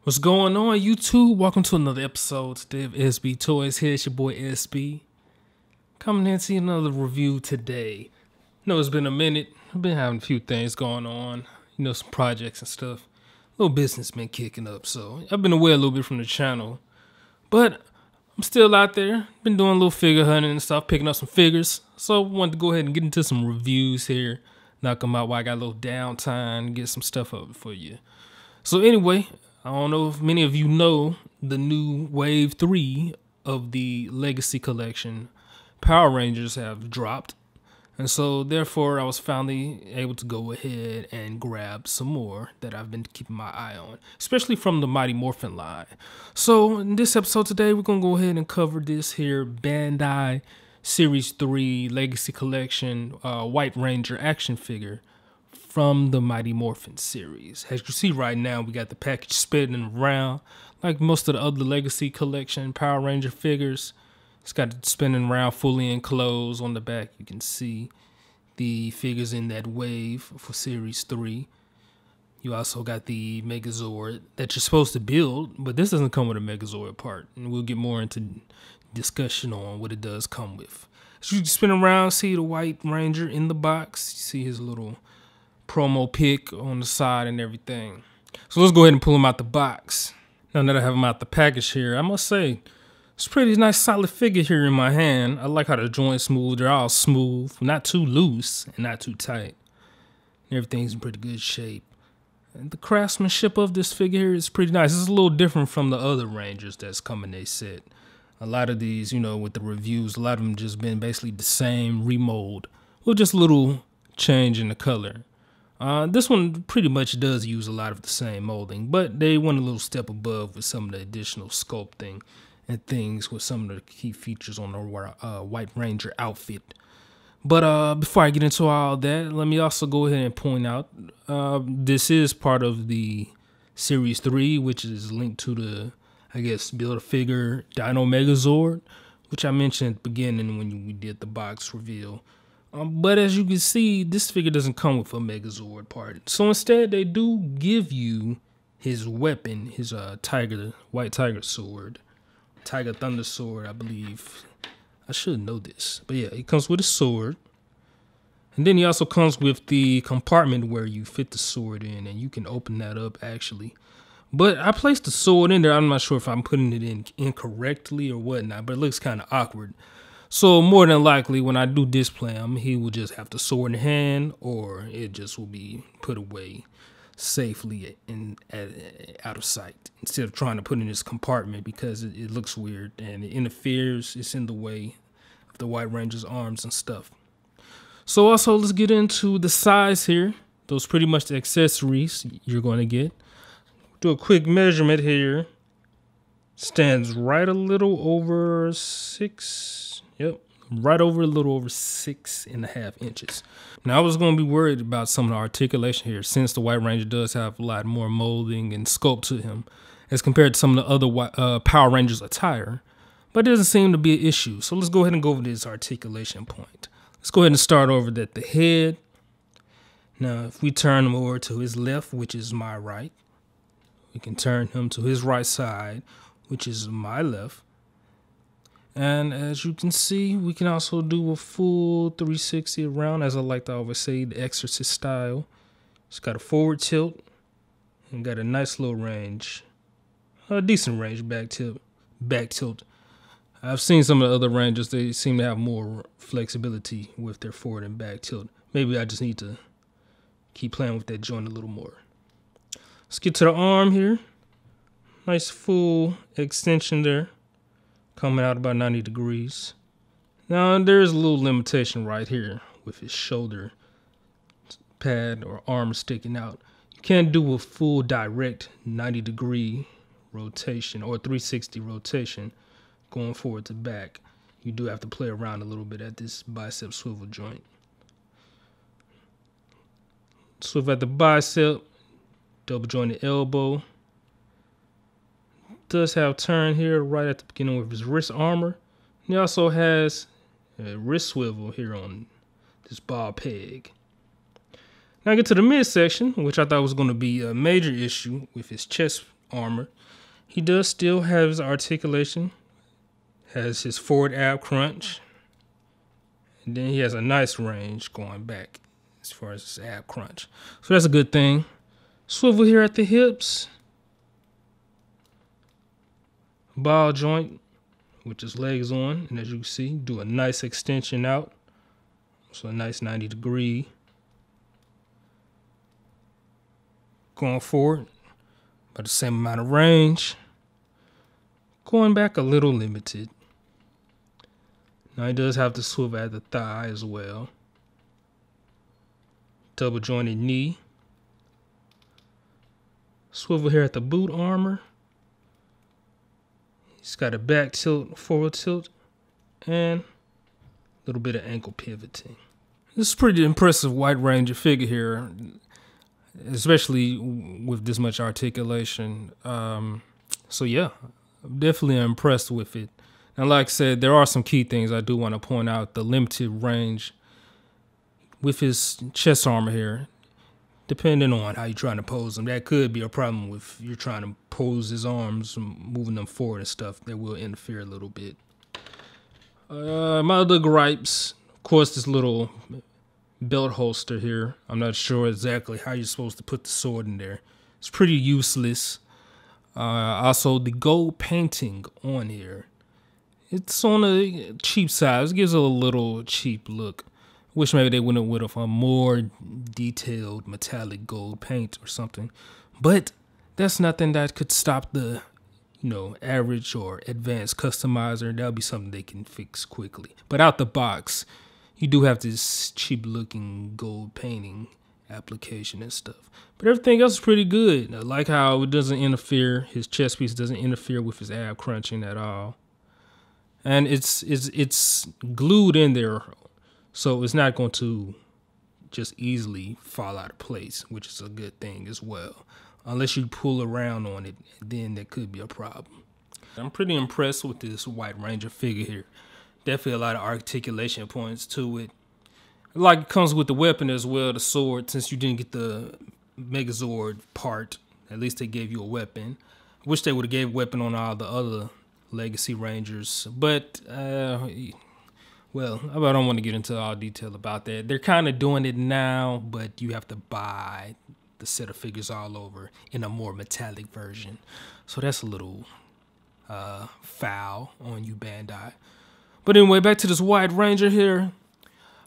What's going on, YouTube? Welcome to another episode today of SB Toys. Here it's your boy SB. Coming in to see another review today. Know it's been a minute. I've been having a few things going on. Some projects and stuff. A little business been kicking up, so I've been away a little bit from the channel. But I'm still out there. Been doing a little figure hunting and stuff, picking up some figures. So I wanted to go ahead and get into some reviews here. Knock them out while I got a little downtime, get some stuff up for you. So anyway, I don't know if many of you know the new Wave 3 of the Legacy Collection Power Rangers have dropped. And so therefore I was finally able to go ahead and grab some more that I've been keeping my eye on, especially from the Mighty Morphin line. So in this episode today, we're going to go ahead and cover this here Bandai Series 3 Legacy Collection White Ranger action figure from the Mighty Morphin series. As you see right now, we got the package spinning around like most of the other Legacy Collection Power Ranger figures. It's got it spinning around fully enclosed. On the back, you can see the figures in that wave for Series 3. You also got the Megazord that you're supposed to build, but this doesn't come with a Megazord part. And we'll get more into discussion on what it does come with. As you spin around, see the White Ranger in the box. You see his little promo pic on the side and everything. So let's go ahead and pull him out the box. Now that I have him out the package here, I must say, it's a pretty nice solid figure here in my hand. I like how the joints move. They're all smooth, not too loose and not too tight. Everything's in pretty good shape. And the craftsmanship of this figure here is pretty nice. It's a little different from the other Rangers that's coming in a set. A lot of these, with the reviews, a lot of them just been basically the same remold with just a little change in the color. This one pretty much does use a lot of the same molding, but they went a little step above with some of the additional sculpting and things with some of the key features on the White Ranger outfit. But before I get into all that, let me also go ahead and point out this is part of the Series 3, which is linked to the, Build-A-Figure Dino Megazord, which I mentioned at the beginning when we did the box reveal. But as you can see, this figure doesn't come with a Megazord part. So instead, they do give you his weapon, his White Tiger Sword. Tiger Thunder Sword, I believe. I should know this. But yeah, he comes with a sword. And then he also comes with the compartment where you fit the sword in. And you can open that up, actually. But I placed the sword in there. I'm not sure if I'm putting it in incorrectly or whatnot. But it looks kind of awkward. So more than likely, when I do display him, he will just have the sword in hand, or it just will be put away safely out of sight, instead of trying to put in this compartment because it looks weird and it interferes. It's in the way of the White Ranger's arms and stuff. So also, let's get into the size here. Those pretty much the accessories you're going to get. Do a quick measurement here. Stands right a little over 6. Yep, right over a little over 6.5 inches. Now I was going to be worried about some of the articulation here, since the White Ranger does have a lot more molding and sculpt to him as compared to some of the other Power Rangers attire. But it doesn't seem to be an issue. So let's go ahead and go over this articulation point. Let's go ahead and start over at the head. Now if we turn him over to his left, which is my right, we can turn him to his right side, which is my left. And as you can see, we can also do a full 360 around, as I like to always say, the Exorcist style. It's got a forward tilt and got a nice little range, a decent range back tilt. I've seen some of the other Rangers, they seem to have more flexibility with their forward and back tilt. Maybe I just need to keep playing with that joint a little more. Let's get to the arm here. Nice full extension there, coming out about 90 degrees. Now there's a little limitation right here with his shoulder pad or arm sticking out. You can't do a full direct 90-degree rotation or 360 rotation going forward to back. You do have to play around a little bit at this bicep swivel joint. Swivel at the bicep, double jointed elbow. Does have turn here right at the beginning with his wrist armor. He also has a wrist swivel here on this ball peg. Now I get to the midsection, which I thought was going to be a major issue with his chest armor. He does still have his articulation, has his forward ab crunch, and then he has a nice range going back as far as his ab crunch. So that's a good thing. Swivel here at the hips. Ball joint with his legs on, and as you can see, do a nice extension out. So a nice 90-degree. Going forward, about the same amount of range. Going back a little limited. Now he does have to swivel at the thigh as well. Double jointed knee. Swivel here at the boot armor. He's got a back tilt, forward tilt, and a little bit of ankle pivoting. This is a pretty impressive White Ranger figure here, especially with this much articulation. So yeah, I'm definitely impressed with it. And like I said, there are some key things I do want to point out. The limited range with his chest armor here, depending on how you're trying to pose him. That could be a problem if you're trying to pose his arms, moving them forward and stuff. That will interfere a little bit. My other gripes, of course, this little belt holster here. I'm not sure exactly how you're supposed to put the sword in there. It's pretty useless. Also, the gold painting on here. It's on a cheap side. It gives it a little cheap look. Wish maybe they went with a more detailed metallic gold paint or something. But that's nothing that could stop the, average or advanced customizer. That'll be something they can fix quickly. But out the box, you do have this cheap looking gold painting application and stuff. But everything else is pretty good. I like how it doesn't interfere. His chest piece doesn't interfere with his ab crunching at all. And it's glued in there, so it's not going to just easily fall out of place, which is a good thing as well. Unless you pull around on it, then that could be a problem. I'm pretty impressed with this White Ranger figure here. Definitely a lot of articulation points to it. Like it comes with the weapon as well, the sword. Since you didn't get the Megazord part, at least they gave you a weapon. I wish they would have gave a weapon on all the other Legacy Rangers, but well, I don't want to get into all detail about that. They're kind of doing it now, but you have to buy the set of figures all over in a more metallic version, so that's a little foul on you, Bandai. But anyway, back to this White Ranger here.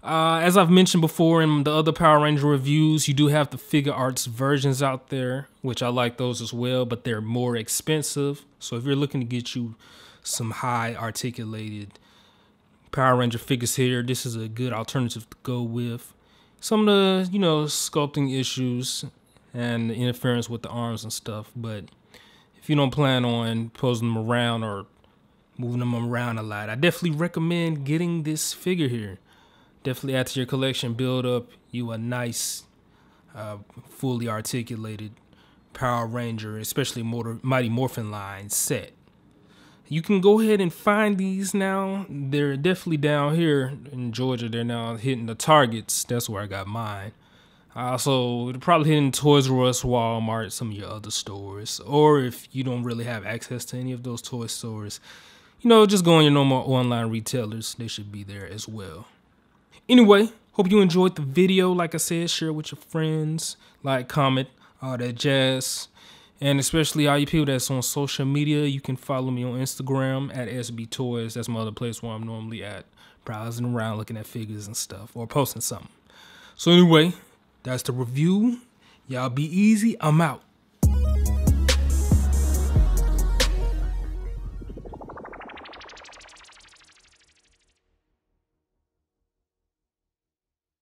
As I've mentioned before in the other Power Ranger reviews, you do have the Figure Arts versions out there, which I like those as well, but they're more expensive. So if you're looking to get you some high articulated Power Ranger figures here, this is a good alternative to go with. Some of the, sculpting issues and the interference with the arms and stuff, but if you don't plan on posing them around or moving them around a lot, I definitely recommend getting this figure here. Definitely add to your collection, build up you a nice, fully articulated Power Ranger, especially Mighty Morphin Line set. You can go ahead and find these now. They're definitely down here in Georgia. They're now hitting the Targets. That's where I got mine. Also, they're probably hitting Toys R Us, Walmart, some of your other stores. Or if you don't really have access to any of those toy stores, just go on your normal online retailers. They should be there as well. Anyway, hope you enjoyed the video. Like I said, share it with your friends, like, comment, all that jazz. And especially all you people that's on social media, you can follow me on Instagram at SB Toys. That's my other place where I'm normally at, browsing around, looking at figures and stuff, or posting something. So anyway, that's the review. Y'all be easy. I'm out.